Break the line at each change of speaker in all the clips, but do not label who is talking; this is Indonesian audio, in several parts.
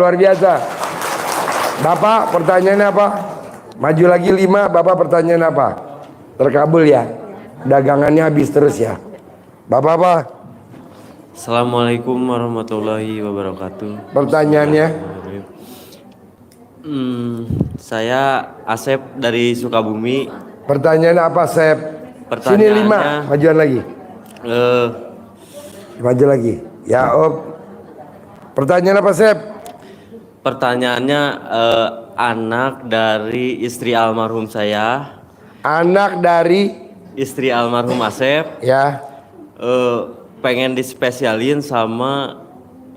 luar biasa. Bapak pertanyaannya apa? Maju lagi 5, Bapak pertanyaan apa? Terkabul ya. Dagangannya habis terus ya. Bapak apa?
Assalamualaikum warahmatullahi wabarakatuh.
Pertanyaannya?
Saya Asep dari Sukabumi.
Pertanyaan apa, Sep? Sini 5, majuan lagi. Maju lagi. Ya, Om. Pertanyaan apa, Sep?
Pertanyaannya anak dari istri almarhum saya.
Anak dari
istri almarhum Asep.
Ya.
Pengen dispesialin sama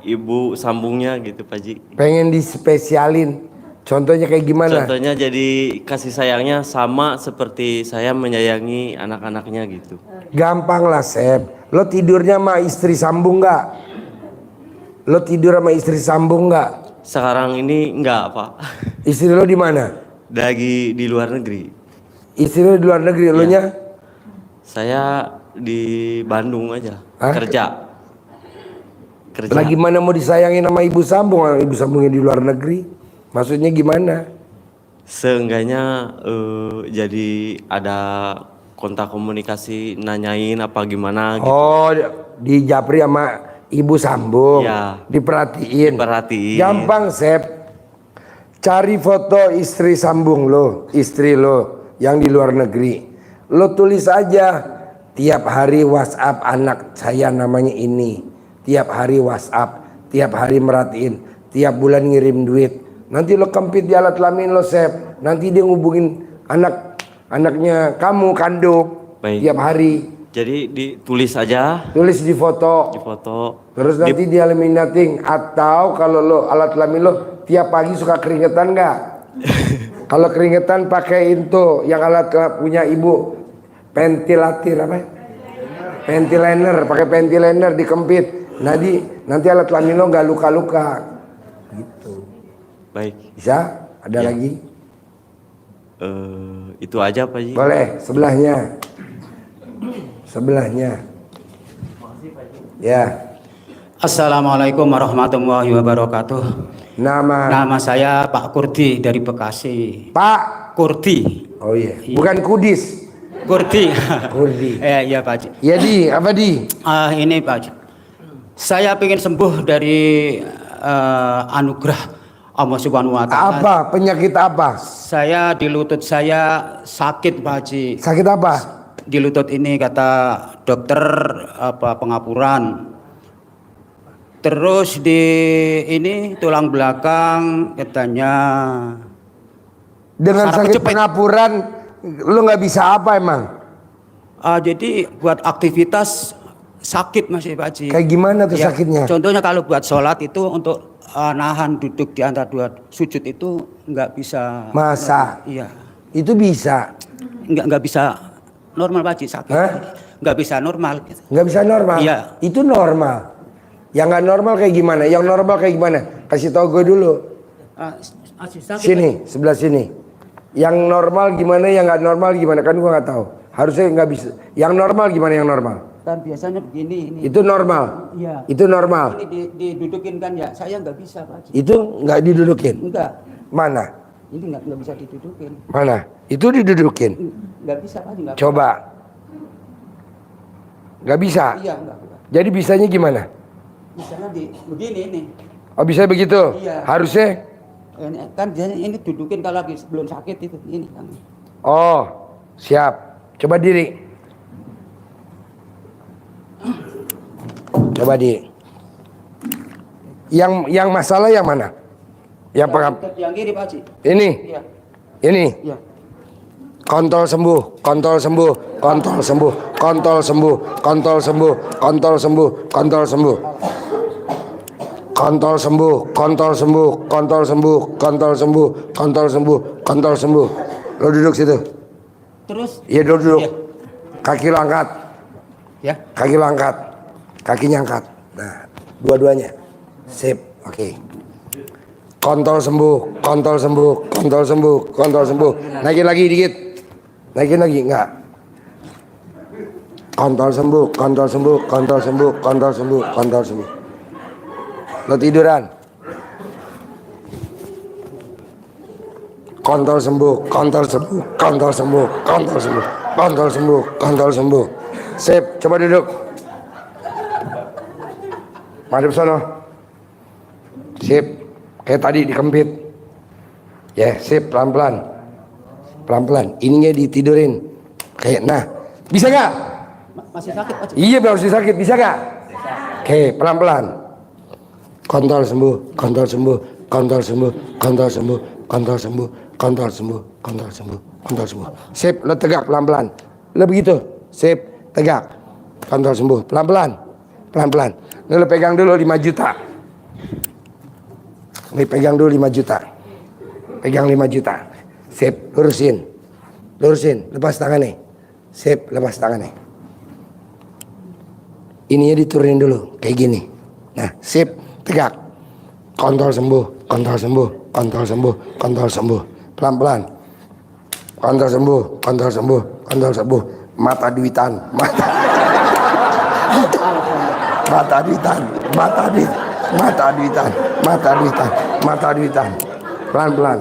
ibu sambungnya gitu, Pak Ji.
Pengen dispesialin. Contohnya kayak gimana?
Contohnya jadi kasih sayangnya sama seperti saya menyayangi anak-anaknya gitu.
Gampang lah, Sep. Lo tidurnya sama istri sambung nggak? Lo tidur sama istri sambung nggak?
Sekarang ini enggak, Pak.
Istri lo di mana?
Lagi di luar negeri.
Istri lo di luar negeri, lo nya?
Saya di Bandung aja.
Hah?
Kerja.
Lagi mana mau disayangin sama ibu sambung? Ibu sambungnya di luar negeri. Maksudnya gimana?
Seenggaknya jadi ada kontak komunikasi, nanyain apa gimana gitu.
Oh, di japri sama ibu sambung.
Ya.
Diperhatiin.
Diperhatiin.
Gampang, Sep. Cari foto istri sambung lo, istri lo yang di luar negeri. Lo tulis aja, tiap hari WhatsApp anak saya namanya ini. Tiap hari WhatsApp, tiap hari merhatiin, tiap bulan ngirim duit. Nanti lo kempit di alat kelamin lo, Sep. Nanti dia ngubungin anaknya kamu kandung.
Baik.
Tiap hari.
Jadi ditulis aja.
Tulis di foto.
Di foto.
Terus nanti dia laminating. Atau kalau lo alat kelamin lo tiap pagi suka keringetan nggak? Kalau keringetan pakein tuh yang alat punya ibu, ventilator apa? Ventilator, pakai ventilator dikempit. Nanti alat kelamin lo nggak luka-luka. Gitu.
Baik.
Bisa? Ada
Ya.
lagi?
Itu aja, Pak Ji.
Boleh, sebelahnya. Sebelahnya. Ya.
Assalamualaikum warahmatullahi wabarakatuh. Nama saya Pak Kurdi dari Bekasi.
Pak
Kurdi.
Oh iya. Bukan Kudis.
Kurdi.
Kurdi.
Iya Pak Haji.
Ya di, apa di?
Ini Pak Haji. Saya ingin sembuh dari anugerah Allah Subhanahu wa Ta'ala.
Apa? Penyakit apa?
Saya di lutut saya sakit Pak Haji.
Sakit apa?
Di lutut ini kata dokter pengapuran. Terus di ini tulang belakang katanya.
Dengan sakit pengapuran lu nggak bisa apa emang?
Jadi buat aktivitas sakit masih Pak Haji.
Kayak gimana tuh sakitnya?
Contohnya kalau buat sholat itu untuk nahan duduk di antara dua sujud itu nggak bisa.
Masa?
Iya.
Itu bisa?
Nggak bisa normal Pak Haji sakit.
Hah?
Nggak bisa normal.
Nggak bisa normal?
Iya.
Itu normal. Yang nggak normal kayak gimana? Yang normal kayak gimana? Kasih tau gue dulu. Sini, sebelah sini. Yang normal gimana? Yang nggak normal gimana? Kan gue nggak tahu. Harusnya nggak bisa. Yang normal gimana? Yang normal?
Kan biasanya begini. Ini.
Itu normal.
Iya.
Itu normal.
Ini didudukin kan ya. Saya nggak bisa Pak Haji.
Itu nggak didudukin.
Enggak.
Mana?
Ini nggak bisa didudukin.
Mana? Itu didudukin.
Nggak bisa Pak Haji. Nggak
Coba. Nggak bisa.
Iya nggak.
Jadi bisanya gimana?
Misalnya begini ini.
Oh bisa begitu?
Iya.
Harusnya?
Ini, kan ini dudukin kalau lagi belum sakit itu ini kan.
Oh siap. Coba diri. Coba di. Yang masalah yang mana? Yang
Yang kiri Pak Haji.
ini?
Iya.
Ini?
Iya.
Kontol sembuh, kontol sembuh, kontol sembuh, kontol sembuh, kontol sembuh, kontol sembuh, kontol sembuh. Kontol sembuh, kontol sembuh, kontol sembuh, kontol sembuh, kontol sembuh, kontol sembuh. Lo duduk situ.
Terus?
Iya duduk.
Iya.
Kaki lo angkat.
Ya.
Kaki lo angkat. Kakinya angkat. Nah, dua-duanya. Sip. Oke. Kontol sembuh, kontol sembuh, kontol sembuh, kontol sembuh. Naikin lagi dikit. Naikin lagi enggak? Kontol sembuh, kontol sembuh, kontol sembuh, kontol sembuh, kontol sembuh. Lo tiduran. Kontol sembuh, kontol sembuh, kontol sembuh, kontol sembuh, kontol sembuh, kontol sembuh. Sip, coba duduk. Madep sono. Sip, kayak tadi dikempit. Ya, sip, pelan-pelan. Pelan-pelan. Ininya ditidurin. Kayak, nah. Bisa nggak?
Masih sakit, Pak.
Iya, masih sakit. Bisa nggak? Oke, pelan-pelan. Kontol sembuh, kontol sembuh, kontol sembuh, kontol sembuh, kontol sembuh, kontol sembuh, kontol sembuh, kontol sembuh. Sip, lo tegak pelan-pelan. Lo begitu. Sip, tegak. Kontol sembuh, pelan-pelan. Pelan-pelan. Lo pegang dulu 5 juta. Nih pegang dulu 5 juta. Pegang 5 juta. Sip, lurusin. Lurusin, lepas tangannya. Sip, lepas tangannya. Ininya diturunin dulu, kayak gini. Nah, sip, tegak. Kontol sembuh, kontol sembuh, kontol sembuh, kontol sembuh. Pelan-pelan. Kontol sembuh, kontol sembuh, kontol sembuh. Mata duitan, mata. Mata duitan, mata duitan, mata duitan, mata duitan, mata duitan. Pelan-pelan.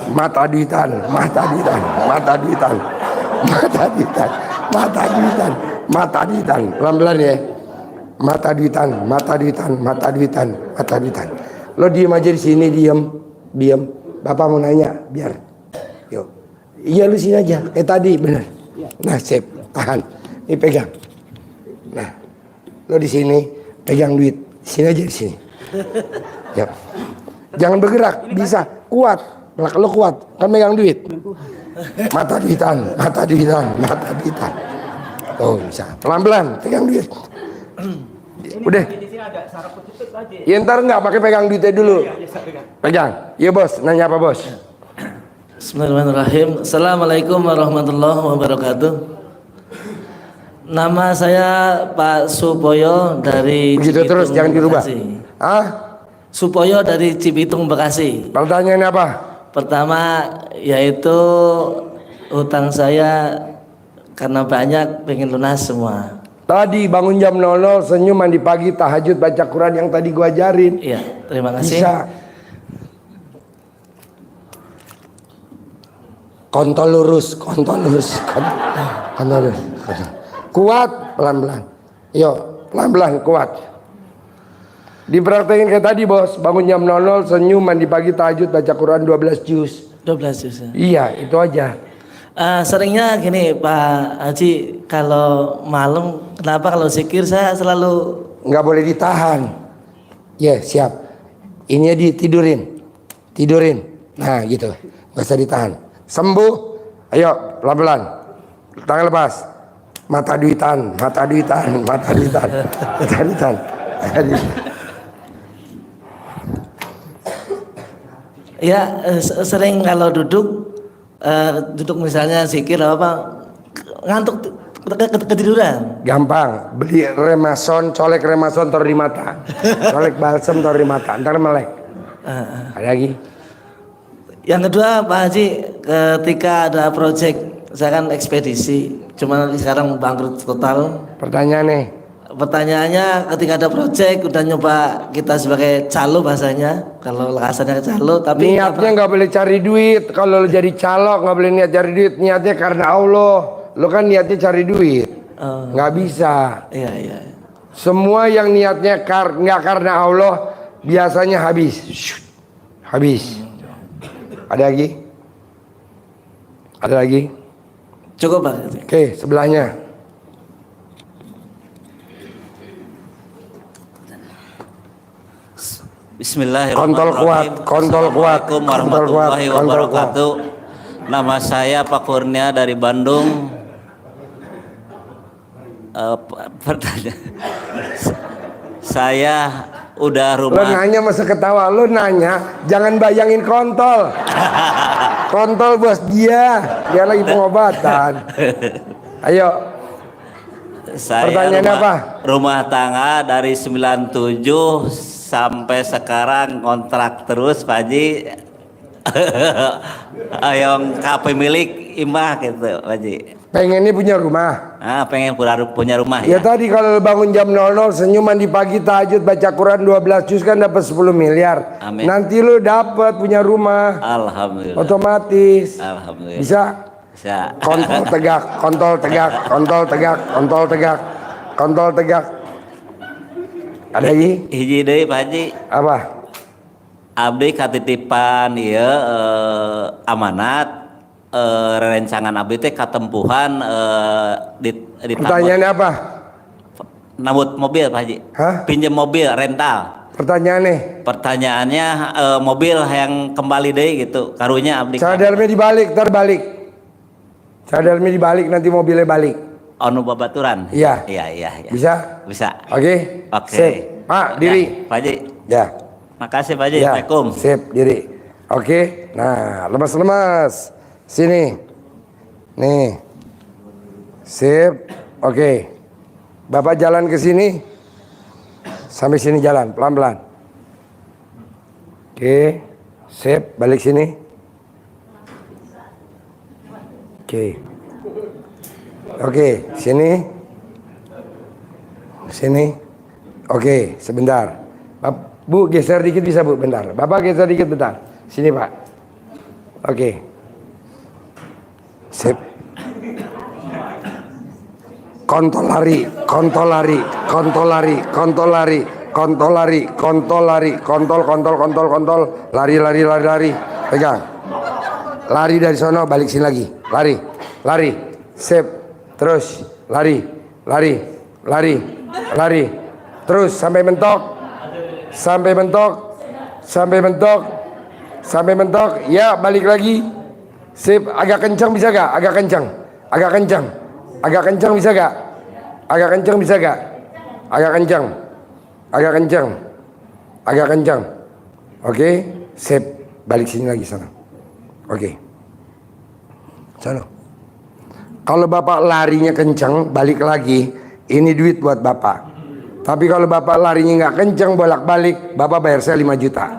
Mata duitan, mata duitan, mata duitan, mata duitan, mata duitan, mata duitan. Pelan-pelan ya. Mata duitan, mata duitan, mata duitan, mata duitan. Lo diem aja di sini, diem. Bapak mau nanya, biar. Yuk. Iya lu sini aja, kayak tadi bener. Nah, sip, tahan. Ini pegang. Nah, lo di sini pegang duit. Sini aja di sini. Yuk. Jangan bergerak, bisa kuat. Lo kuat, kan megang duit. Mata duitan, mata duitan, mata duitan. Oh bisa, pelan-pelan pegang duit. Udah. Ya ntar nggak pakai pegang duitnya dulu. Pegang. Iya bos, nanya apa bos?
Bismillahirrahmanirrahim. Assalamualaikum warahmatullahi wabarakatuh. Nama saya Pak Supoyo dari
Begitu
Cibitung,
terus, jangan dirubah.
Bekasi.
Ah,
Supoyo dari Cibitung, Bekasi.
pertanyaannya apa?
Pertama yaitu hutang saya karena banyak pengen lunas semua.
Tadi bangun jam 00, senyum, mandi pagi, tahajud, baca Quran yang tadi gua ajarin.
Iya, terima kasih.
Bisa. Kontol lurus, kontol lurus, kontol lurus. Kuat, pelan-pelan. Yuk, pelan-pelan, kuat. Dipraktekin kayak tadi bos, bangun jam 00, senyum, mandi pagi, tahajud, baca Quran 12 juz.
12 juz.
Iya, itu aja.
Seringnya gini Pak Haji, kalau malam kenapa kalau zikir saya selalu
Nggak boleh ditahan. Ya, siap. Ini ditidurin. Tidurin. Nah, gitu. Nggak usah ditahan. Sembuh. Ayo, pelan-pelan. Tangan lepas. Mata duitan, mata duitan, mata duitan, mata duitan, mata duitan.
ya sering kalau duduk misalnya zikir apa ngantuk ketiduran.
Gampang. Beli remason, colek remason taruh di mata. Colek balsem taruh di mata. Ntar melek. Ada lagi?
Yang kedua Pak Haji, ketika ada proyek saya kan ekspedisi, cuman sekarang bangkrut total. Pertanyaannya ketika ada proyek udah nyoba kita sebagai calo bahasanya, kalau kasarnya calo, tapi
niatnya nggak boleh cari duit. Kalau lo jadi calo nggak boleh niat cari duit. Niatnya karena Allah. Lo kan niatnya cari duit. Nggak bisa.
Iya.
Semua yang niatnya nggak karena Allah biasanya habis. Habis. Ada lagi? Ada lagi?
cukup Pak.
Oke, sebelahnya.
Bismillahirrahmanirrahim.
Kontol kuat.
Assalamualaikum warahmatullahi wabarakatuh. Nama saya Pak Kurnia dari Bandung. Pertanyaan, saya udah
Lo
rumah.
nanya masa ketawa. Lo nanya, jangan bayangin kontol. Kontol bos dia lagi pengobatan. Ayo.
Saya
Pertanyaannya apa?
Rumah tangga dari 97 sampai sekarang kontrak terus Pak Haji. Ayong KP milik imah gitu Pak Haji.
Pengennya punya rumah.
Pengen punya rumah
Ya tadi kalau lu bangun jam 00 senyuman di pagi tahajud baca Quran 12 juz kan dapat 10 miliar.
Amin.
Nanti lu dapat punya rumah.
Alhamdulillah.
Otomatis.
Alhamdulillah.
Bisa?
Bisa.
Kontol tegak, kontol tegak, kontol tegak, kontol tegak, kontol tegak. Ada lagi?
Hiji deui Pak Haji.
Apa?
Abdi katitipan ieu amanat rerencangan abdi teh katempuhan di
Pertanyaannya apa?
nabut mobil Pak Haji.
Hah?
Pinjam mobil rental.
Pertanyaannya.
Pertanyaannya mobil yang kembali deh gitu. Karunya abdi.
Cara dalamnya dibalik, terbalik. Cara dalamnya dibalik nanti mobilnya balik.
Anu babaturan.
Iya.
Iya.
Bisa?
Bisa.
Oke?
Oke.
Sip. Pak, diri.
Ya, Pak Haji.
Ya.
Makasih Pak Haji.
Ya.
Assalamualaikum.
Sip, diri. Oke. Nah, lemas-lemas. Sini. Nih. Sip. Oke. Bapak jalan ke sini. Sampai sini jalan, pelan-pelan. Oke. Sip, balik sini. Oke. Oke, sini. Sini. Oke, sebentar. Bu, geser dikit bisa Bu, bentar. Bapak geser dikit bentar. Sini Pak. Oke. Sip. Kontol lari, kontol lari, kontol lari, kontol lari, kontol lari, kontol lari, kontol, lari. Pegang. Lari dari sono, balik sini lagi. Lari. Sip. Terus, lari. Terus sampai mentok. Sampai mentok. Ya, balik lagi. Sip, agak kencang bisa gak? Agak kencang bisa gak? Agak kencang. Oke, sip. Balik sini lagi sana. Oke. Sana. Kalau Bapak larinya kencang, balik lagi. Ini duit buat Bapak. Tapi kalau Bapak larinya nggak kencang, bolak-balik, Bapak bayar saya 5 juta.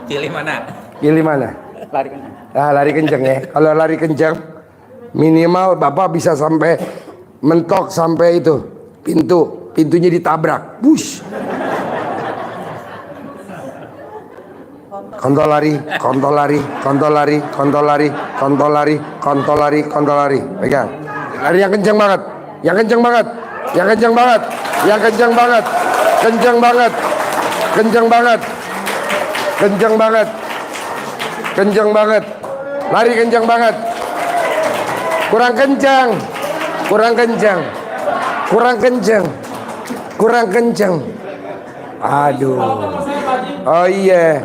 Pilih mana?
Lari kencang. Nah, lari kencang ya. Kalau lari kencang, minimal Bapak bisa sampai mentok sampai itu pintunya ditabrak. Bush. Kontol lari. Pegang. Lari yang kencang banget. Lari kencang banget. Kurang kencang. Aduh. Oh iya.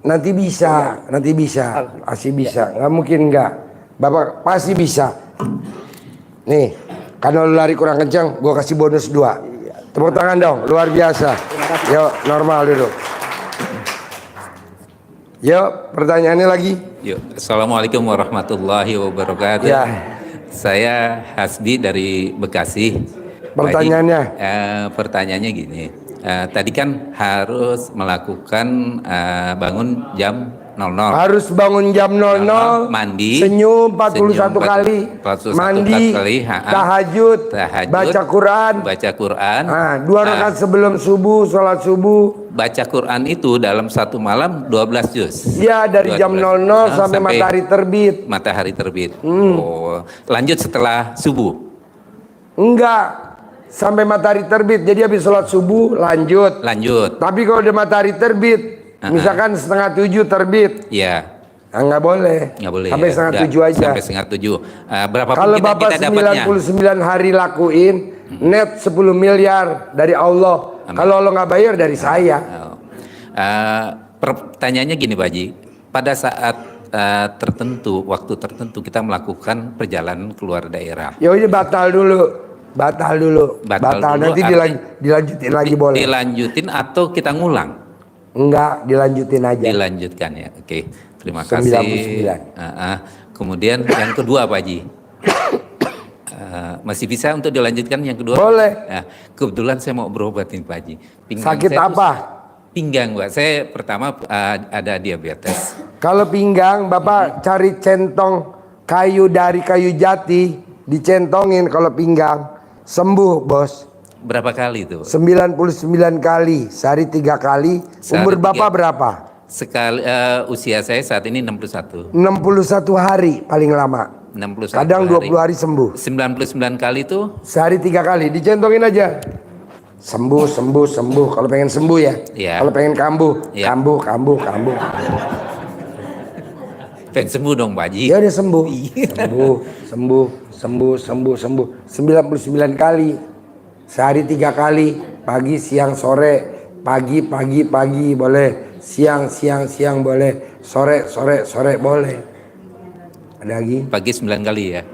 Nanti bisa. Pasti bisa. Nggak mungkin nggak. Bapak pasti bisa. Nih, kalau lu lari kurang kencang, gua kasih bonus 2. Tepuk tangan dong, luar biasa. Yuk, normal duduk. Yuk, pertanyaannya lagi.
Yuk, Assalamualaikum warahmatullahi wabarakatuh.
Ya.
Saya Hasbi dari Bekasi.
Pertanyaannya?
Pertanyaannya gini. Tadi kan harus melakukan bangun jam 00.
Harus bangun jam 00,
mandi,
senyum 41 kali,
41
mandi,
kali,
tahajud, baca Quran. 2 rakaat sebelum subuh, sholat subuh.
Baca Quran itu dalam satu malam 12 juz.
Ya, dari jam 00 sampai matahari terbit.
Matahari terbit. Oh, lanjut setelah subuh.
Enggak, sampai matahari terbit. Jadi habis sholat subuh lanjut. Tapi kalau udah matahari terbit, misalkan 6:30 terbit.
Ya.
Nggak boleh. Sampai
ya.
6:30 aja.
Sampai 6:30. Berapa
Kalau Bapak 99 hari lakuin, net 10 miliar dari Allah. Kalau Allah nggak bayar dari saya.
Pertanyaannya gini Pak Haji, pada saat tertentu, waktu tertentu kita melakukan perjalanan keluar daerah.
Ya ini batal dulu. Nanti dilanjutin lagi boleh.
Dilanjutin atau kita ngulang?
Enggak, dilanjutin aja.
Dilanjutkan ya. Oke, terima kasih.
99.
Kemudian yang kedua Pak Haji. Masih bisa untuk dilanjutkan yang kedua?
Boleh.
Nah, kebetulan saya mau berobat nih Pak Haji. Pinggang
Sakit
saya
apa?
Pinggang, Pak. Saya pertama ada diabetes.
Kalau pinggang, Bapak cari centong kayu dari kayu jati, dicentongin kalau pinggang, sembuh, Bos.
Berapa kali itu?
99 kali, sehari 3 kali.
Sehari
Umur
3.
Bapak berapa?
Sekali usia saya saat ini 61.
61 hari paling lama.
61
Kadang
hari.
20 hari sembuh.
99 kali itu
Sehari 3 kali, dicentongin aja. Sembuh, sembuh, sembuh. Kalau pengen sembuh ya.
Iya.
Kalau pengen kambuh,
Iya.
kambuh, kambuh, kambuh.
pengen sembuh dong Pak Haji.
Ya udah sembuh.
Iya.
Sembuh, sembuh, sembuh, sembuh, sembuh. 99 kali. Sehari 3 kali. Pagi, siang, sore. Pagi, pagi, pagi boleh. Siang, siang, siang boleh. Sore, sore, sore boleh. Ada lagi?
Pagi 9 kali ya.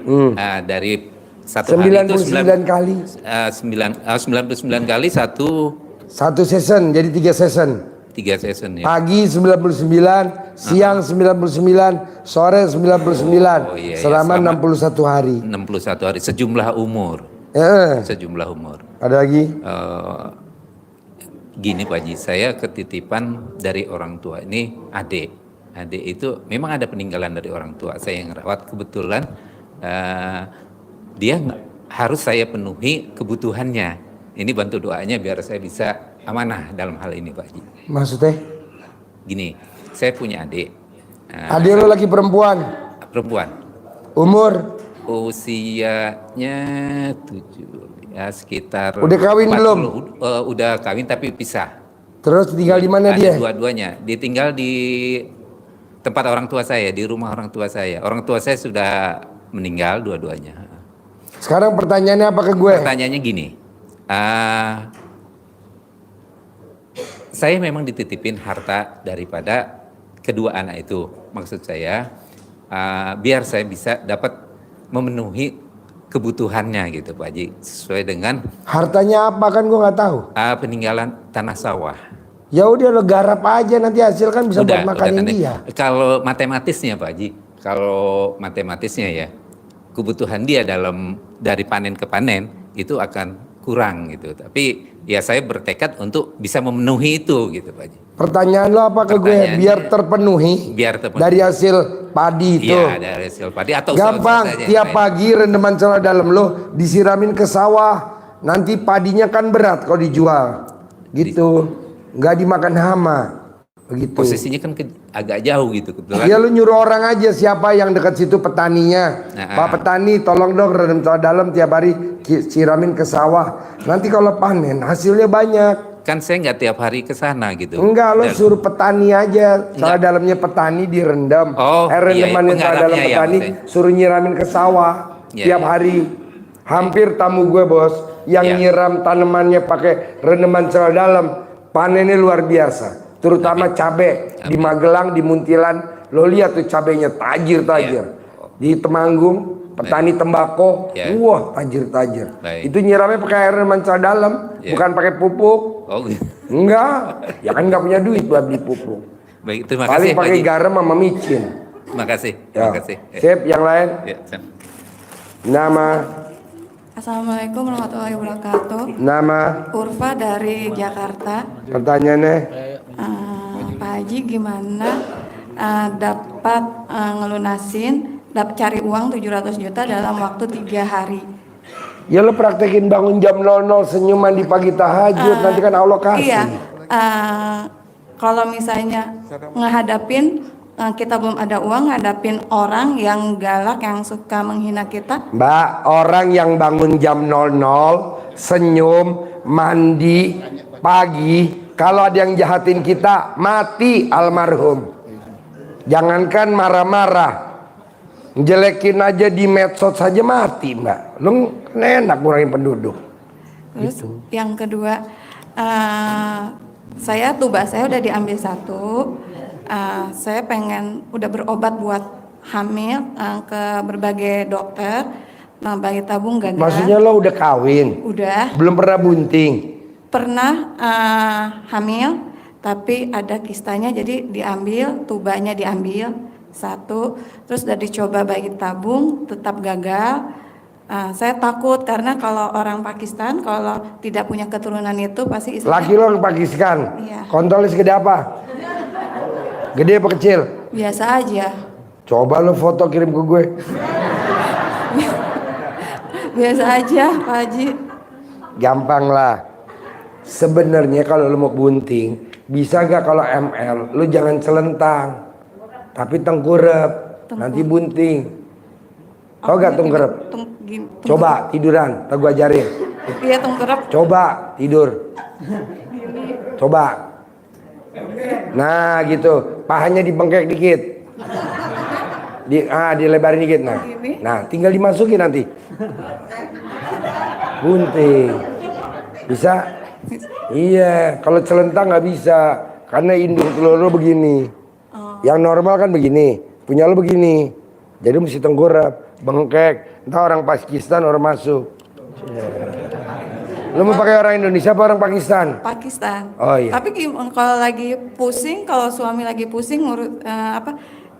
Dari satu
99 kali.
99 kali
Satu season, jadi 3 season.
3 session ya.
Pagi 99, siang 99, sore 99.
Oh, iya, iya.
Selama
Selama
61 hari.
61 hari sejumlah umur. Sejumlah umur.
Ada lagi?
Gini Pak Haji, saya ketitipan dari orang tua ini adik. Adik itu memang ada peninggalan dari orang tua saya yang rawat. Kebetulan dia harus saya penuhi kebutuhannya. Ini bantu doanya biar saya bisa amanah dalam hal ini Pak Haji.
Maksudnya?
Gini, saya punya adik.
Adik lo lagi perempuan?
Perempuan.
Umur?
Usianya 7 ya sekitar.
Udah kawin
40.
belum?
Udah kawin tapi pisah.
Terus tinggal di mana
Ada
dia?
dua-duanya. Dia tinggal di tempat orang tua saya, di rumah orang tua saya. Orang tua saya sudah meninggal dua-duanya.
Sekarang pertanyaannya apa ke gue?
Pertanyaannya gini, saya memang dititipin harta daripada kedua anak itu. Maksud saya, biar saya bisa dapat memenuhi kebutuhannya gitu Pak Haji. Sesuai dengan
Hartanya apa kan gue nggak tahu.
peninggalan tanah sawah.
Ya udah lo garap aja, nanti hasil kan bisa buat makanin
nanti.
dia.
Kalau matematisnya Pak Haji, kalau matematisnya ya, kebutuhan dia dari panen ke panen itu akan kurang gitu. Tapi ya saya bertekad untuk bisa memenuhi itu gitu Pak Haji.
Pertanyaan lo apa ke gue?
Pertanyaannya-
Biar terpenuhi.
Biar terpenuhi.
Dari hasil padi itu.
Iya, dari hasil padi atau
Gampang,
usaha-usaha saja yang
tiap
lain.
pagi rendeman celana dalam lo disiramin ke sawah. Nanti padinya kan berat kalau dijual. Gitu. Nggak dimakan hama. Begitu.
Posisinya kan agak jauh gitu kebetulan.
Ya lu nyuruh orang aja siapa yang dekat situ petaninya. Pak petani tolong dong rendam celana dalam tiap hari siramin ke sawah. Nanti kalau panen hasilnya banyak.
Kan saya nggak tiap hari ke sana gitu.
Enggak, lo
Dan-
suruh petani aja. Celana
Enggak.
dalamnya petani direndam.
Oh,
Rendemannya
iya,
celana dalam
penggarapnya ya,
petani
maksudnya.
suruh nyiramin ke sawah
Iya,
tiap
iya.
hari. Hampir tamu gue bos yang
Iya.
nyiram tanamannya pakai rendeman celana dalam, panennya luar biasa. Terutama cabe di Magelang, di Muntilan, lo lihat tuh cabenya tajir-tajir. Di Temanggung, petani tembakau,
Iya.
wah tajir-tajir.
Baik.
Itu nyiramnya pakai air rendeman celana dalam,
Iya.
bukan pakai pupuk.
Oh, gitu.
Enggak, ya kan nggak punya duit buat beli pupuk.
Baik, terima kasih
Paling
Pak
pakai
Haji.
garam sama micin.
Terima kasih.
Ya.
Terima kasih.
Sip, yang lain.
Ya, siap.
Nama,
Assalamualaikum warahmatullahi wabarakatuh.
nama,
Urfa dari Jakarta.
pertanyaannya.
Pak Haji gimana dapat ngelunasin, cari uang 700 juta dalam waktu 3 hari?
Ya lo praktekin bangun jam 00 senyuman di pagi tahajud, nanti kan Allah kasih.
Iya, kalau misalnya ngehadapin kita belum ada uang, ngadapin orang yang galak, yang suka menghina kita.
Mbak, orang yang bangun jam 00, senyum, mandi, pagi, kalau ada yang jahatin kita, mati almarhum. Jangankan marah-marah, jelekin aja di medsos saja mati mbak. Lu enak ngurangin penduduk.
Terus yang kedua, tuba saya udah diambil 1. Saya pengen udah berobat buat hamil ke berbagai dokter, bayi tabung gagal.
Maksudnya lo udah kawin?
Udah.
Belum pernah bunting?
Pernah hamil, tapi ada kistanya, jadi diambil, tubanya diambil 1. Terus udah dicoba bayi tabung, tetap gagal. Saya takut karena kalau orang Pakistan kalau tidak punya keturunan itu pasti istrinya
Laki lo orang Pakistan.
Iya.
Kontolnya segede apa? Gede apa kecil?
biasa aja.
Coba lo foto kirim ke gue.
Biasa aja Pak Haji.
Gampang lah. Sebenarnya kalau lo mau bunting, bisa gak kalau ML, lo jangan celentang, tapi tengkurap, nanti bunting. Tau gak tengkurap? Coba tiduran, tak gue ajarin.
Iya tengkurap.
Coba tidur. Coba. Nah gitu, pahanya dibengkek dikit. Dilebarin dikit. Nah, tinggal dimasukin nanti. Bunting. Bisa? Iya, kalau celentang nggak bisa karena induk telur lo begini. Yang normal kan begini, punya lo begini. Jadi mesti tengkurap, bengkek. Entah orang Pakistan orang masuk. Lo mau pakai orang Indonesia apa orang Pakistan?
Pakistan.
Oh iya.
Tapi kalau lagi pusing, kalau suami lagi pusing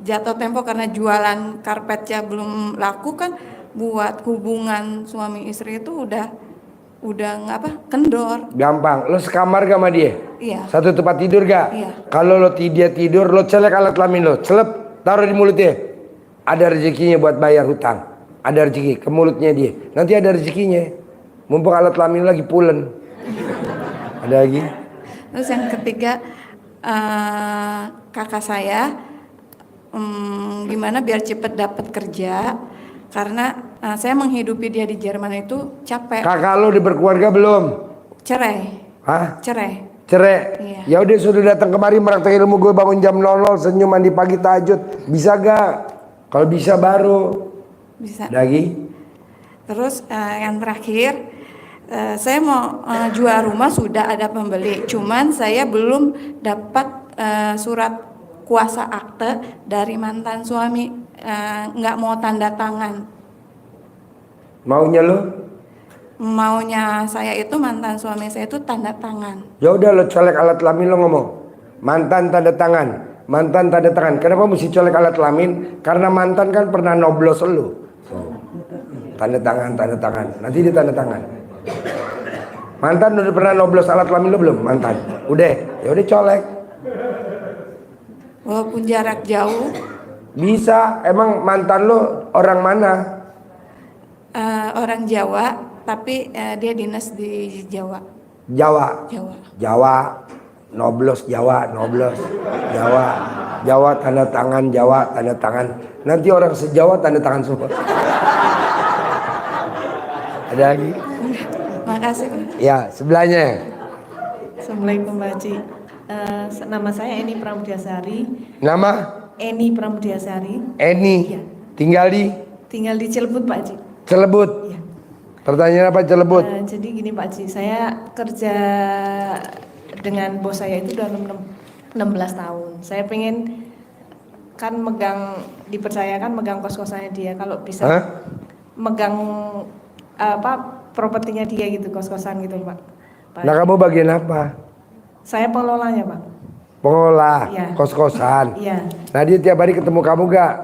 jatuh tempo karena jualan karpetnya belum laku kan, buat hubungan suami istri itu udah kendor.
Gampang, lo sekamar gak sama dia?
Iya.
Satu tempat tidur gak?
Iya.
Kalau dia tidur, lo celek alat kelamin lo, celep, taruh di mulutnya. Ada rezekinya buat bayar hutang. Ada rezeki ke mulutnya dia. Nanti ada rezekinya. Mumpung alat kelamin lagi pulen. Ada lagi?
Terus yang ketiga, kakak saya gimana biar cepet dapat kerja, karena saya menghidupi dia di Jerman itu capek.
Kakak lo udah berkeluarga belum?
Cerai.
Hah?
Cerai.
Cerai?
Iya.
Ya udah sudah datang kemari meraktek ilmu gue, bangun jam 00, senyum mandi pagi tahajud. Bisa gak? Kalau bisa baru.
Bisa.
Lagi?
Terus yang terakhir, saya mau jual rumah, sudah ada pembeli. Cuman saya belum dapat surat kuasa akte dari mantan suami, nggak mau tanda tangan.
Maunya lo?
Maunya saya itu, mantan suami saya itu tanda tangan.
Ya udah lo colek alat kelamin, lo ngomong mantan tanda tangan, mantan tanda tangan. Kenapa mesti colek alat kelamin? Karena mantan kan pernah noblos lo. Tanda tangan, tanda tangan. Nanti dia tanda tangan. Mantan udah pernah noblos alat kelamin lo belum? Mantan. Udah. Ya udah colek.
Walaupun jarak jauh.
Bisa. Emang mantan lo orang mana?
Orang Jawa, tapi dia dinas di Jawa.
Jawa.
Jawa.
Jawa. Noblos Jawa, noblos Jawa. Jawa tanda tangan, Jawa tanda tangan. Nanti orang sejawa tanda tangan semua. Ada lagi?
Makasih.
Ya, sebelahnya.
Assalamualaikum Pak Haji. Nama saya Eni Pramudiasari.
Nama?
Eni Pramudiasari.
Eni.
Iya.
Tinggal
di Cilebut Pak Haji.
Celebut.
Iya.
Pertanyaan apa Celebut?
Jadi gini Pak Haji, saya kerja dengan bos saya itu udah 16 tahun. Saya pengen kan dipercayakan megang kos-kosannya dia, kalau bisa megang propertinya dia gitu, kos-kosan gitu Pak.
Nah kamu bagian apa?
Saya pengelolanya Pak.
Pengelola
Iya.
kos-kosan.
Iya.
Nah dia tiap hari ketemu kamu gak?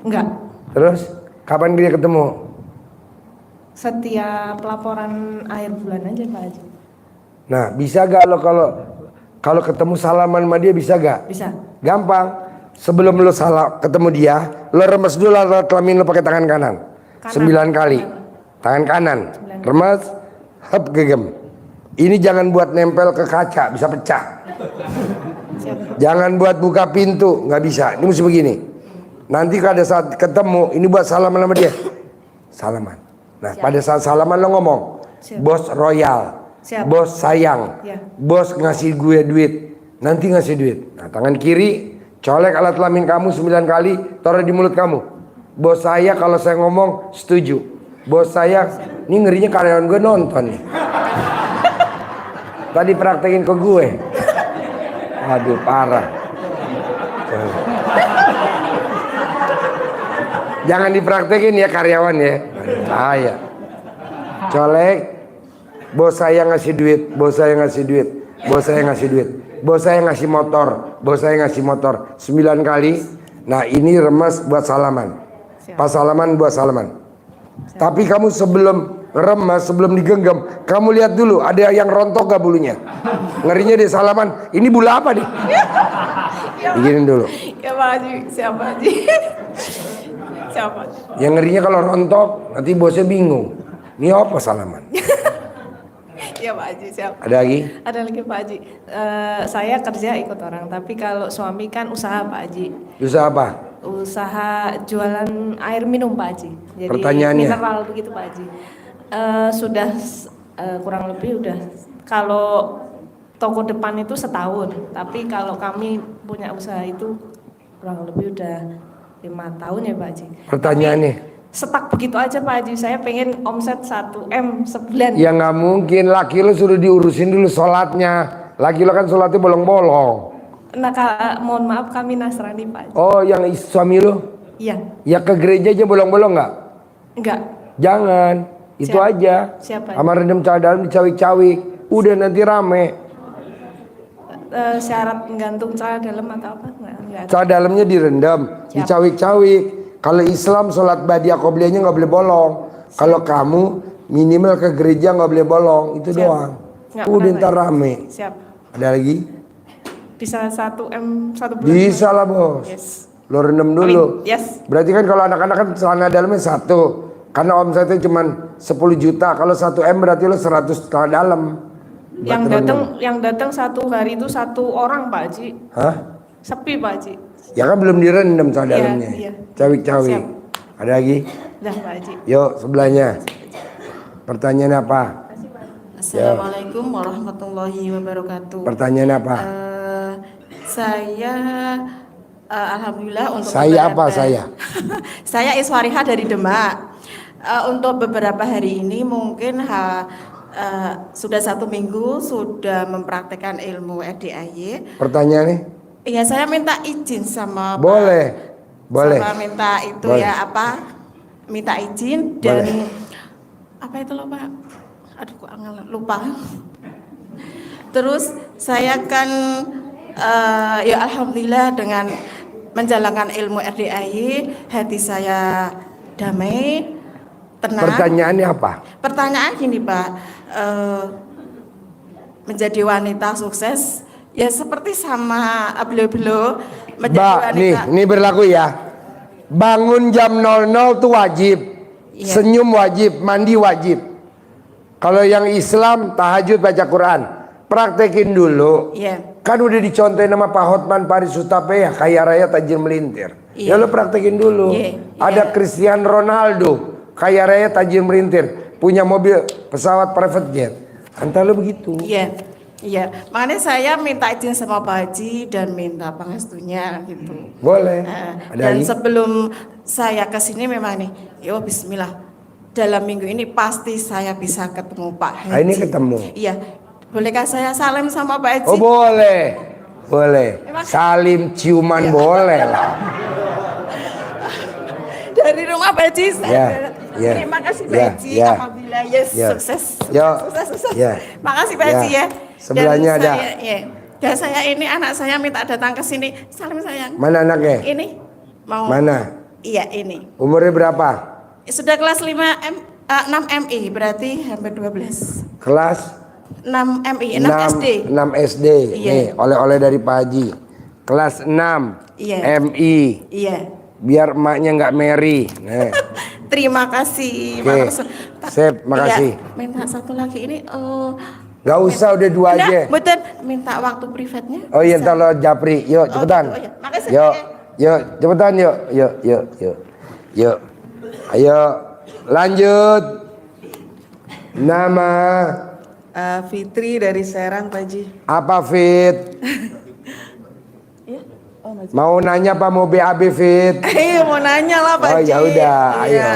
Enggak.
Terus kapan dia ketemu?
Setiap laporan akhir bulan aja Pak Haji.
Nah bisa gak lo kalau ketemu salaman sama dia, bisa gak?
Bisa.
Gampang. Sebelum lo ketemu dia, lo remes dulu alat kelamin lo pakai tangan kanan. 9 kali. Tangan kanan. Remes, hep gegem. Ini jangan buat nempel ke kaca, bisa pecah. Jangan buat buka pintu, nggak bisa. Ini mesti begini. Nanti pada saat ketemu, ini buat salaman sama dia. Salaman. Nah, pada saat salaman lo ngomong, bos royal, bos sayang, bos ngasih gue duit, nanti ngasih duit. Nah, tangan kiri, colek alat kelamin kamu 9 kali, taruh di mulut kamu. Bos saya kalau saya ngomong setuju. Bos saya, ini ngerinya karyawan gue nonton nih. Tadi praktekin ke gue. Aduh parah. Jangan dipraktekin ya karyawan ya. Bahaya. Colek. Bos saya ngasih duit, bos saya ngasih duit, bos saya ngasih duit, bos saya ngasih motor, bos saya ngasih motor 9 kali. Nah ini remes buat salaman. Pas salaman buat salaman. Tapi kamu sebelum remas, sebelum digenggam, kamu lihat dulu ada yang rontok gak bulunya? Ngerinya dia salaman, ini bulu apa nih? Begini dulu.
Ya Pak Haji, siapa Haji? Siapa?
Yang ngerinya kalau rontok, nanti bosnya bingung. Ini apa salaman?
Ya Pak Haji, siapa?
Ada lagi?
Ada lagi Pak Haji. Saya kerja ikut orang, tapi kalau suami kan usaha Pak Haji.
Usaha apa?
Usaha jualan air minum Pak Haji. Jadi
Pertanyaannya?
mineral begitu Pak Haji. Sudah kurang lebih udah, kalau toko depan itu setahun, tapi kalau kami punya usaha itu kurang lebih udah 5 tahun ya Pak Haji.
Pertanyaannya?
Stuck begitu aja Pak Haji, saya pengen omset 1M sebulan.
Ya nggak mungkin, laki lo suruh diurusin dulu sholatnya. Laki lo kan sholatnya bolong-bolong.
Nah, mohon maaf kami Nasrani Pak Haji.
Oh, yang suami lo?
Iya.
Ya ke gereja aja bolong-bolong nggak?
Enggak.
Jangan, itu
Siapa?
aja.
Siapa?
Sama rendam celana dalam dicawik-cawik. Udah nanti rame.
Syarat menggantung celana dalam atau apa? Enggak ada.
Celana dalamnya direndam,
Siap.
dicawik-cawik. Kalau Islam sholat badiah qobliyahnya nggak boleh bolong. Kalau kamu minimal ke gereja nggak boleh bolong, itu
Siap.
doang.
Nggak
Udah
pernah,
ntar
Pak.
rame.
Siap.
Ada lagi?
Bisa 1M 1 bulan.
Bisa lah bos.
Yes.
Lo rendam dulu.
Amin. Yes.
Berarti kan kalau anak-anak kan celana dalamnya 1. Karena omsetnya cuma 10 juta. Kalau 1M berarti lo 100 celana dalam. Buat rendam.
Yang datang satu hari itu 1 orang Pak Haji.
Hah?
Sepi Pak Haji.
Ya kan belum direndam celana
Iya,
dalamnya.
iya.
Cawik-cawik.
Siap.
Ada lagi?
Dah Pak Haji.
Yuk sebelahnya. Pertanyaan apa?
Assalamualaikum warahmatullahi wabarakatuh.
Pertanyaan apa?
Saya alhamdulillah untuk
Saya apa saya?
Saya Iswariha dari Demak. Untuk beberapa hari ini mungkin sudah 1 minggu sudah mempraktekkan ilmu RDAY.
Pertanyaannya?
Iya, saya minta izin sama
Boleh. Boleh.
Sama minta itu
Boleh.
ya apa? Minta izin dan
Boleh.
apa itu loh Pak? Aduh kok lupa. Terus saya kan ya alhamdulillah dengan menjalankan ilmu RDAY hati saya damai, tenang.
Pertanyaannya apa?
Pertanyaan gini Pak, menjadi wanita sukses ya seperti sama beliau-beliau menjadi
Mbak,
wanita.
ini berlaku ya. Bangun jam 00 tuh wajib.
Iya.
Senyum wajib, mandi wajib. Kalau yang Islam tahajud baca Quran. Praktekin dulu.
Iya.
Kan udah dicontohin sama Pak Hotman Paris Hutapea, kaya raya tajir melintir. Ya
Iya.
lo praktekin dulu.
Iya,
Ada
iya.
Cristiano Ronaldo, kaya raya tajir melintir, punya mobil pesawat private jet. Antara lo begitu.
Iya, iya. Makanya saya minta izin sama Pak Haji dan minta pangestunya gitu.
Boleh. Ada
Dan
lagi?
sebelum saya ke sini memang nih, yo Bismillah. Dalam minggu ini pasti saya bisa ketemu Pak Haji.
Ah, ini ketemu.
Iya. Bolehkah saya salim sama Pak Haji?
Oh boleh. Boleh. Salim ciuman boleh lah.
Dari rumah Pak Haji.
Ya, ya,
Terima kasih Pak
ya,
Haji.
ya.
Alhamdulillah yes,
Ya.
sukses.
Ya.
Sukses.
Ya.
Makasih Pak
Ya.
Haji ya.
Sebelahnya
Dan
ada.
Saya, ya. Dan saya ini anak saya minta datang ke sini. Salim sayang.
Mana anaknya?
Ini mau.
Mana?
Iya ini.
Umurnya berapa?
Sudah kelas 6 MI berarti hampir 12.
Kelas
6 MI, 6 SD.
6 SD.
Iya.
Nih, oleh-oleh dari Pak Haji. Kelas 6
Iya.
MI.
Iya.
Biar emaknya nggak Mary. Nih.
Terima kasih.
Oke. Sip, makasih.
Iya, minta satu lagi ini
Nggak usah, udah 2 aja.
betul. Minta waktu privatnya.
Oh iya,
bisa?
ntar lo japri. Yuk, cepetan.
gitu, oh iya. Makasih,
Yuk,
ya.
yuk, cepetan yuk. Yuk. Ayo, lanjut. Nama
Fitri dari Serang, Pak Haji.
apa Fit? Mau nanya apa mau BAB Fit?
Iya, mau nanya lah Pak
Oh
Haji.
ya udah, ayo.
Iya.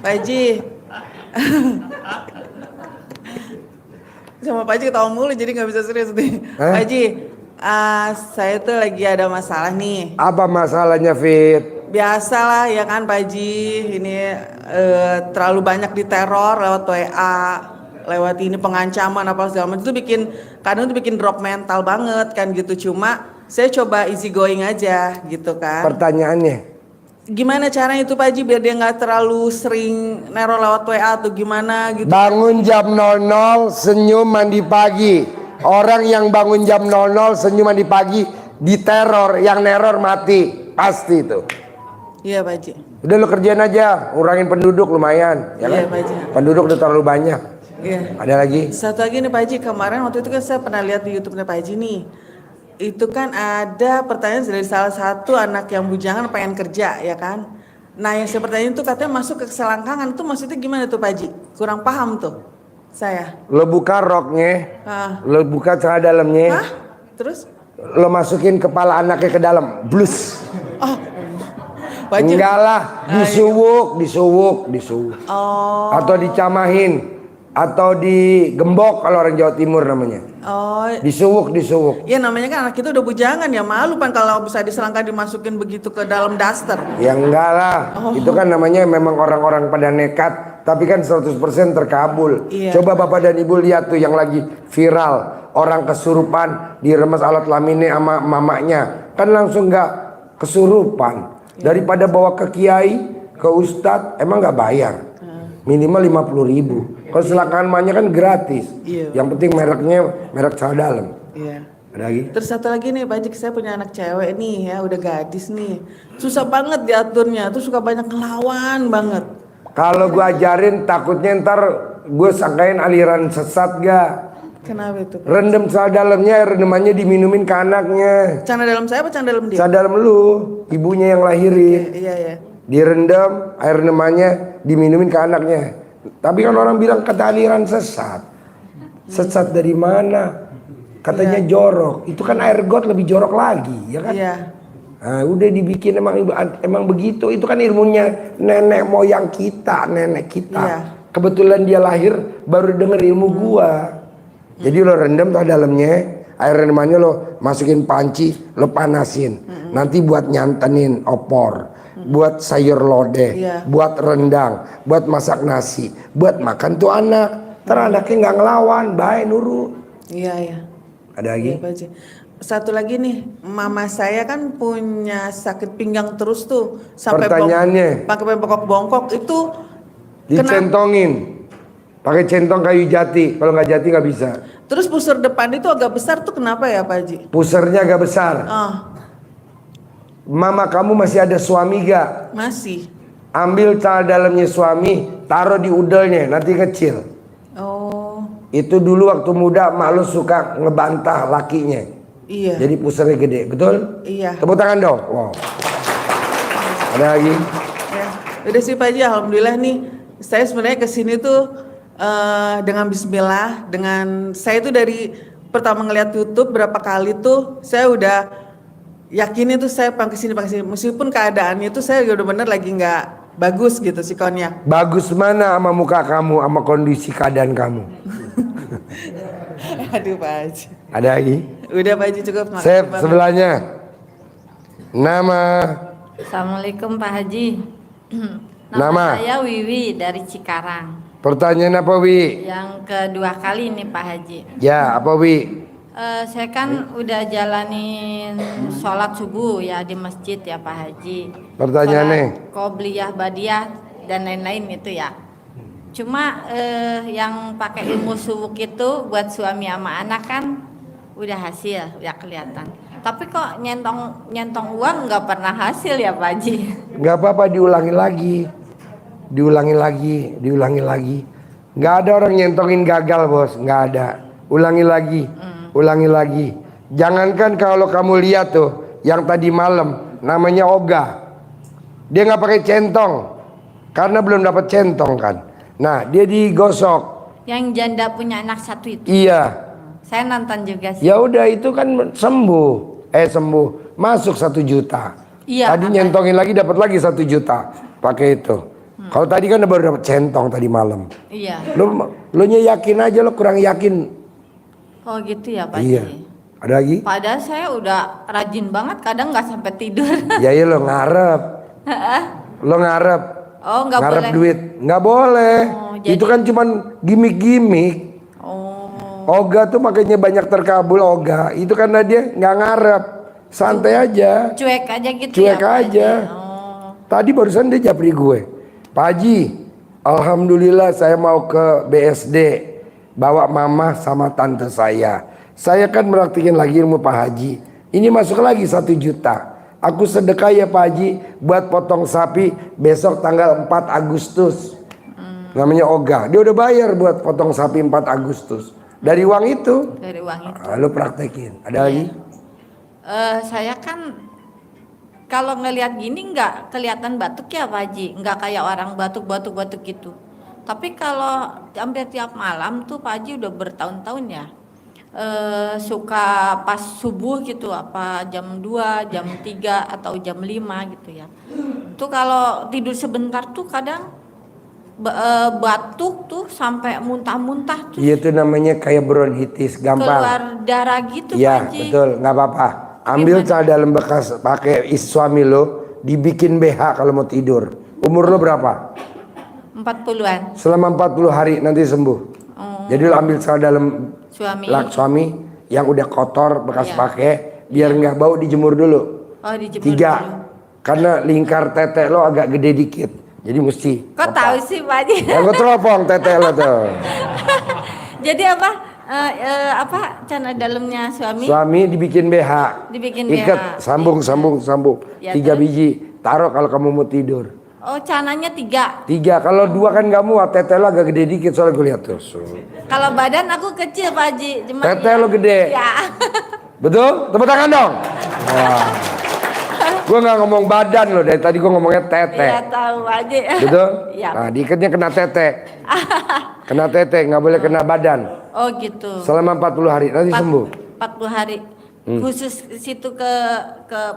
Pak Haji. Sama Pak Haji ketawa mulu jadi nggak bisa serius nih.
Hah?
Pak Haji, saya tuh lagi ada masalah nih.
Apa masalahnya Fit?
Biasalah ya kan Pak Haji, ini terlalu banyak diteror lewat WA, lewat ini pengancaman apa segala macam itu kadang itu bikin drop mental banget kan gitu. Cuma saya coba easy going aja gitu kan.
Pertanyaannya,
Gimana caranya itu Pak Haji biar dia nggak terlalu sering neror lewat WA atau gimana gitu?
Bangun jam 00, senyum mandi pagi. Orang yang bangun jam 00, senyum mandi pagi, diteror, yang neror mati. Pasti itu.
Iya Pak Haji.
Udah lu kerjain aja, ngurangin penduduk lumayan, ya
Iya,
kan?
Pak Haji.
Penduduk udah terlalu banyak.
Iya.
Ada lagi?
Satu lagi nih Pak Haji, kemarin waktu itu kan saya pernah lihat di YouTube-nya Pak Haji nih. Itu kan ada pertanyaan dari salah satu anak yang bujangan pengen kerja ya kan. Nah yang saya pertanyaan itu katanya masuk ke selangkangan, itu maksudnya gimana tuh Pak Haji? Kurang paham tuh saya.
Lo buka roknya,
Ah.
lo buka celana dalamnya,
Hah? Terus?
lo masukin kepala anaknya ke dalam, blus.
Oh, Pak Haji.
Enggak lah, disuwuk.
Oh,
Atau dicamahin, atau digembok kalau orang Jawa Timur namanya.
oh,
Disuwuk.
ya namanya kan anak kita udah bujangan ya, malu kan kalau bisa diselangkah dimasukin begitu ke dalam daster.
Ya enggak lah, itu kan namanya memang orang-orang pada nekat, tapi kan 100% terkabul.
Iya.
Coba Bapak dan Ibu lihat tuh yang lagi viral, orang kesurupan diremes alat kelaminnya sama mamanya, kan langsung nggak kesurupan. Daripada bawa ke kiai, ke ustadz, emang nggak bayar, minimal 50.000. Kalau selangkangan mahnya kan gratis.
Iya.
Yang penting mereknya merek celana dalam.
Iya.
Ada lagi?
Terus satu lagi nih Pak Haji, saya punya anak cewek nih ya, udah gadis nih. Susah banget diaturnya, tuh suka banyak ngelawan banget.
Kalau gua ajarin takutnya ntar gue sangkain aliran sesat gak.
Kenapa itu? Pak?
Rendam celana dalamnya, air rendemannya diminumin ke anaknya.
Canda dalam saya apa canda dalam dia?
Celana dalam lu, ibunya yang lahirin.
Iya ya.
Direndam, air rendemannya diminumin ke anaknya. Tapi kan orang bilang kata aliran sesat. Sesat dari mana? Katanya jorok. Itu kan air got lebih jorok lagi, ya kan?
Iya.
Nah, udah dibikin emang begitu. Itu kan ilmunya nenek moyang kita, nenek kita.
Iya.
Kebetulan dia lahir baru denger ilmu gua. Jadi lo rendam tuh dalamnya, air rendemannya lo masukin panci, lo panasin. Nanti buat nyantenin opor, buat sayur lodeh,
Iya.
buat rendang, buat masak nasi, buat makan tuh anak. Ntar anaknya nggak ngelawan, baik nurut.
Iya ya.
Ada lagi?
Iya, Pak Haji. Satu lagi nih, mama saya kan punya sakit pinggang terus tuh sampai
Pertanyaannya?
pakai bongkok-bongkok itu kenapa?
Dicentongin, pakai centong kayu jati. Kalau nggak jati nggak bisa.
Terus pusar depan itu agak besar tuh kenapa ya Pak Haji?
Pusernya agak besar.
Ah,
Mama kamu masih ada suami gak?
masih.
Ambil celana dalamnya suami, taruh di udelnya, nanti kecil.
Oh,
Itu dulu waktu muda mak lu suka ngebantah lakinya.
iya.
Jadi pusernya gede, betul?
Iya.
Tepuk tangan dong. Wow. Ada lagi?
Ya, udah sih Pak Haji, alhamdulillah nih. Saya sebenarnya kesini tuh dengan Bismillah, dengan saya tuh dari pertama ngeliat YouTube berapa kali tuh saya udah yakin itu saya pakai sini. Meskipun keadaannya itu saya udah bener lagi nggak bagus gitu sikonnya.
Bagus mana sama muka kamu, sama kondisi keadaan kamu?
Aduh Pak Haji.
Ada lagi?
Udah Pak Haji cukup. makasih
Sep
banget.
sebelahnya. Nama.
Assalamualaikum Pak Haji.
Nama?
Saya Wiwi dari Cikarang.
Pertanyaan apa, Wi?
Yang kedua kali nih Pak Haji.
Ya, apa, Wi?
Saya kan udah jalanin sholat subuh ya di masjid ya Pak Haji.
Pertanyaannya?
Sholat qobliyah, badiyah dan lain-lain itu ya. Cuma yang pakai ilmu suwuk itu buat suami sama anak kan udah hasil ya kelihatan. Tapi kok nyentong uang nggak pernah hasil ya Pak Haji.
Nggak apa-apa, diulangi lagi. Diulangi lagi. Nggak ada orang nyentongin gagal, bos. Nggak ada. Ulangi lagi. Jangankan kalau kamu lihat tuh yang tadi malam namanya Oga. Dia nggak pakai centong karena belum dapat centong kan. Nah, dia digosok.
Yang janda punya anak satu itu.
Iya.
Saya nonton juga sih.
Ya udah, itu kan sembuh. Masuk 1 juta.
Iya,
Tadi nyentongin lagi dapat lagi 1 juta. Pakai itu. Kalau tadi kan baru dapat centong tadi malam.
Iya.
Lu yakin aja, lo kurang yakin.
Oh gitu ya Pak
Iya.
Haji.
Ada lagi?
Padahal saya udah rajin banget, kadang nggak sampai tidur.
Ya iya, lo ngarep. Lo ngarep.
Oh nggak
Ngarep
boleh.
duit. Nggak boleh.
Oh, jadi-
Itu kan cuman gimmick-gimmick.
Oh.
Oga tuh makanya banyak terkabul Oga. Itu karena dia nggak ngarep. Santai aja.
Cuek aja gitu
Cuek
ya Pak Haji.
aja.
Oh.
Tadi barusan dia japri gue. Pak Haji, alhamdulillah saya mau ke BSD. Bawa mama sama tante saya. Saya kan meraktikin lagi ilmu Pak Haji. Ini masuk lagi 1 juta. Aku sedekah ya Pak Haji buat potong sapi besok tanggal 4 Agustus. Namanya Oga. Dia udah bayar buat potong sapi 4 Agustus. Dari uang itu.
Dari uang itu.
Lu praktekin. Ada lagi?
Saya kan kalau ngelihat gini nggak kelihatan batuk ya Pak Haji, nggak kayak orang batuk gitu. Tapi kalau hampir tiap malam tuh Pak Haji udah bertahun-tahun ya, suka pas subuh gitu, apa jam 2, jam 3 atau jam 5 gitu ya. Tuh kalau tidur sebentar tuh kadang batuk tuh sampai muntah-muntah tuh.
Iya itu namanya kayak bronkitis gampang.
Keluar darah gitu
Iya
Pak Haji.
betul, nggak apa-apa. Ambil celana dalam bekas pakai suami lo, dibikin BH kalau mau tidur. Umur lo berapa?
40-an.
Selama 40 hari nanti sembuh. Jadi lo ambil celana dalam suami yang udah kotor bekas pakai, biar nggak bau, dijemur dulu.
Oh, dijemur
3.
dulu.
Karena lingkar tete lo agak gede dikit. Jadi mesti.
Kok tahu sih Pak Haji?
Yang teropong tete lo tuh.
Jadi apa celana dalamnya suami?
Suami dibikin BH.
Dibikin
Ikat,
BH.
sambung.
Ya,
3 biji. Taruh kalau kamu mau tidur.
Oh, celananya 3.
3. Kalau 2 kan nggak muat. Tete lo agak gede dikit soalnya gue lihat tuh.
Kalau badan aku kecil Pak Haji. Cuma
Tete lo gede.
Ya.
Betul? Tepuk tangan dong. Wah. Gue nggak ngomong badan lo, dari tadi gue ngomongnya tete.
Iya tahu Pak Haji.
Betul?
Iya.
Nah diikatnya kena tete. Kena tete, nggak boleh kena badan.
Oh gitu.
Selama 40 hari, nanti sembuh.
40 hari. Khusus situ ke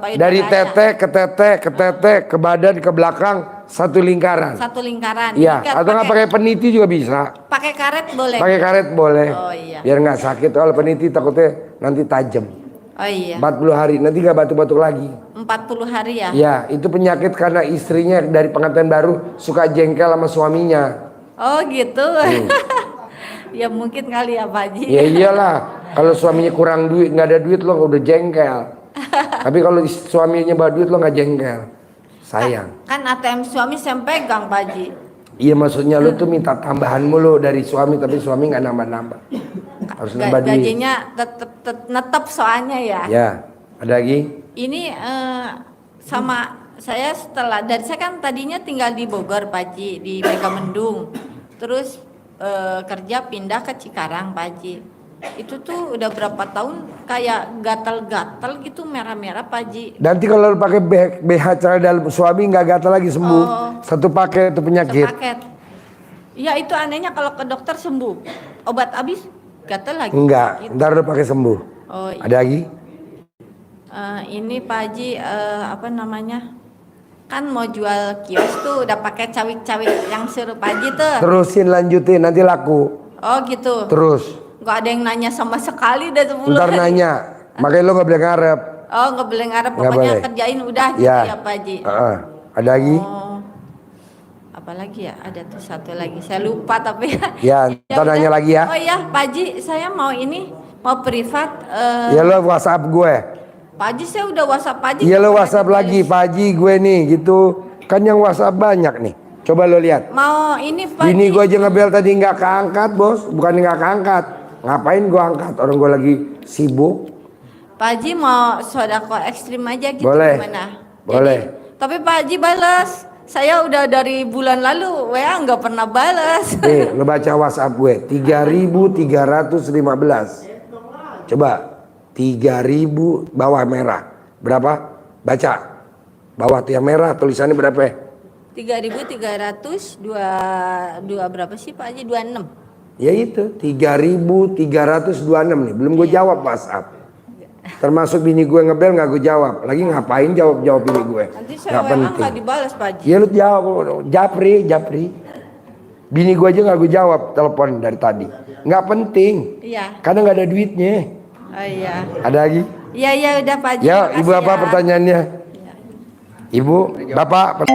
payudara.
Dari
aja.
tete ke tete ke tete ke badan ke belakang, satu lingkaran.
Satu lingkaran.
Iya,
Diikat
atau nggak pakai peniti juga bisa.
pakai karet boleh.
Pakai karet boleh.
Oh iya.
Biar nggak sakit. Kalau peniti takutnya nanti tajam.
Oh iya.
40 hari, nanti nggak batuk-batuk lagi.
40 hari ya.
Ya, itu penyakit karena istrinya dari pengantin baru suka jengkel sama suaminya.
Oh gitu. Ya mungkin kali ya Pak Haji.
Ya iyalah, kalau suaminya kurang duit, nggak ada duit lo udah jengkel. Tapi kalau suaminya bawa duit lo nggak jengkel, sayang.
Kan ATM suami saya pegang Pak Haji.
Iya maksudnya lo tuh minta tambahan mulu dari suami, tapi suami nggak nambah-nambah. Harus nambah duit.
Gajinya tetap soalnya ya.
Ya, ada lagi?
Ini sama saya saya kan tadinya tinggal di Bogor Pak Haji, di Megamendung. Terus kerja pindah ke Cikarang Pak Haji. Itu tuh udah berapa tahun kayak gatal-gatal gitu, merah-merah Pak Haji.
Nanti kalau lo pakai BH celana dalam suami nggak gatal lagi, sembuh. Satu paket itu penyakit.
Sepaket. Ya itu anehnya kalau ke dokter sembuh. Obat habis gatal lagi.
Enggak,
Gitu.
ntar lo pakai sembuh.
Oh, iya.
Ada lagi?
Ini Pak Haji apa namanya? Kan mau jual kios tuh udah pakai cawik-cawik yang suruh Pak Haji tuh.
Terusin lanjutin, nanti laku.
Oh gitu.
Terus.
Gak ada yang nanya sama sekali dah 10
Ntar
hari.
nanya, makanya lo nggak boleh ngarep.
Oh nggak boleh ngarep,
Nggak
pokoknya
boleh.
kerjain udah gitu
Ya.
ya Pak Haji.
Ada lagi?
Oh, apa lagi ya? Ada tuh satu lagi. Saya lupa tapi.
Ya, ntar
udah.
nanya lagi ya.
Oh iya Pak Haji, saya mau mau privat.
Ya lo WhatsApp gue.
Pak Haji saya udah WhatsApp Pak Haji.
Iya lo
nggak
WhatsApp
pernah
lagi,
dibales.
Pak Haji gue nih gitu. Kan yang WhatsApp banyak nih. Coba lo lihat.
Mau ini Pak
Ini
Haji.
gue aja ngebel tadi nggak keangkat bos, bukan nggak keangkat. Ngapain gue angkat? Orang gue lagi sibuk.
Pak Haji mau sodako ekstrim aja gitu
Boleh.
gimana?
Boleh.
Tapi Pak Haji balas. Saya udah dari bulan lalu WA nggak pernah balas.
Nih, lo baca WhatsApp gue 3.315. Coba 3.000 bawah merah. Berapa? Baca. Bawah yang merah tulisannya berapa?
3.300 dua berapa sih Pak Haji? 26.
Ya itu 3.326 nih. Belum gue jawab WhatsApp. Termasuk bini gue ngebel nggak gue jawab. Lagi ngapain jawab bini gue?
Nanti saya WA nggak dibalas Pak Haji.
Ya lu jawab, japri. Bini gue aja nggak gue jawab telepon dari tadi. Nggak penting.
Iya.
Karena nggak ada duitnya.
Oh iya.
Ada lagi?
Iya udah Pak Haji.
Ya,
makasih
ibu apa
ya.
pertanyaannya? Ibu, bapak.